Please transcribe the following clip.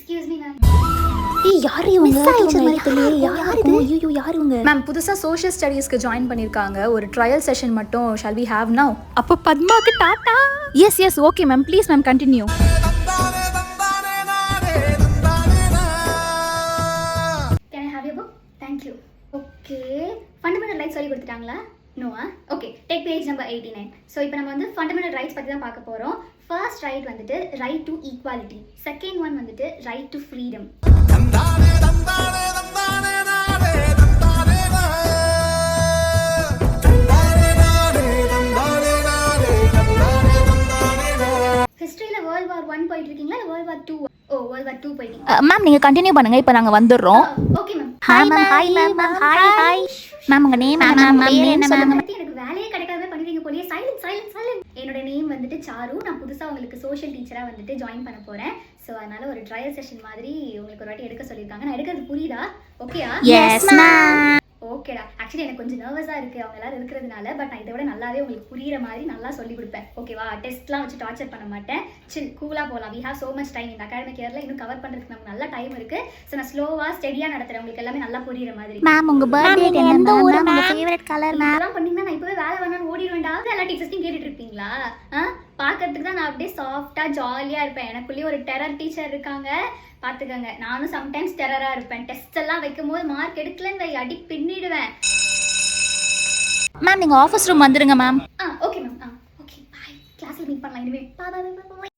Excuse me ma'am. யார் இவங்க? Teacher மாதிரி தெரியல. யார் இது? ஐயோ யார் இவங்க? மேம் புதுசாக சோஷியல் ஸ்டடீஸ்க்கு ஜாயின் பண்ணியிருக்காங்க. ஒரு ட்ரையல் செஷன் மட்டும் ஷால் வி ஹேவ் நவ்? அப்போ பத்மாவுக்கு டாட்டா. Yes okay ma'am, please ma'am continue. Can I have your book? Thank you. Okay, fundamental rights சொல்லி கொடுத்துட்டாங்களா? நோவா? Okay, take page number 89. So இப்போ நம்ம வந்து ஃபண்டமெண்டல் ரைட்ஸ் பற்றி தான் பார்க்க போகிறோம். ஃபர்ஸ்ட் ரைட் வந்துட்டு right to equality, second one வந்துட்டு ரைட் டு ஃப்ரீடம். ஹிஸ்ட்ரியில் வேர்ல்ட் வார் 1 போயிட்டு இருக்கீங்களா இல்லை வேர்ல்ட் வார் 2? ஓ, வேர்ல்ட் வார் 2 போயிட்டீங்க. மேம் நீங்கள் கண்டினியூ பண்ணுங்க, இப்போ நாங்கள் வந்துடுறோம். Okay ma'am. Hi ma'am. Hi ma'am. Hi ma'am. உங்கள் நேம் என்ன மேம்? எனக்கு வேலையே கிடைக்காத பண்ணிடுவீங்க போலியே. Silent silent silent. என்னோட நேம் வந்துட்டு சாரு. நான் புதுசாக உங்களுக்கு சோஷியல் டீச்சராக வந்துட்டு ஜாயின் பண்ண போகிறேன். ஸோ அதனால ஒரு ட்ரையல் செஷன் மாதிரி உங்களுக்கு ஒரு வாட்டி எடுக்க சொல்லியிருக்காங்க. நான் எடுக்கிறது புரியுதா? ஓகேயா? Yes ma'am. ஓகேடா. ஆக்சுவலி எனக்கு கொஞ்சம் நர்வஸாக இருக்குது அவங்க எல்லாரும் இருக்கிறதுனால. பட் நான் இதை விட நல்லாவே உங்களுக்கு புரியுற மாதிரி நல்லா சொல்லி கொடுப்பேன். ஓகேவா? டெஸ்ட்லாம் வச்சு டார்ச்சர் பண்ண மாட்டேன். சில் கூலாக போகலாம். We have so much time. இந்த அகாடமிக் இயரில் இன்னும் கவர் பண்ணுறதுக்கு நமக்கு நல்ல டைம் இருக்குது. ஸோ நான் ஸ்லோவாக ஸ்டெடியாக நடத்துகிறேன். உங்களுக்கு எல்லாமே நல்லா புரியுற மாதிரி. மேம் உங்கள் பர்த்டே எந்த ஊர்? உங்கள் ஃபேவரட் கலர் மேம்? இதெல்லாம் பண்ணிங்கன்னா நான் இப்போவே வேலை வேணான்னு ஓடிடுவேன்டா. எல்லா டீச்சர்ஸையும் கேட்டுட்டு இருப்பீங்களா? பார்க்கறதுக்கு தான் நான் அப்படியே சாஃப்டாக ஜாலியாக இருப்பேன். எனக்குள்ளேயே ஒரு டெரர் டீச்சர் இருக்காங்க, பார்த்துக்கோங்க. நானும் சம்டைம்ஸ் டெரராக இருப்பேன். டெஸ்ட் எல்லாம் வைக்கும் போது மார்க் எடுக்கலன்னு வை, அடி பின்னிடுவேன். மேம் நீங்கள் ஆஃபீஸ் ரூம் வந்துடுங்க ma'am. Okay ma'am. Okay bye. கிளாஸில் மீட் பண்ணலாம் இனிமேல். பாய்.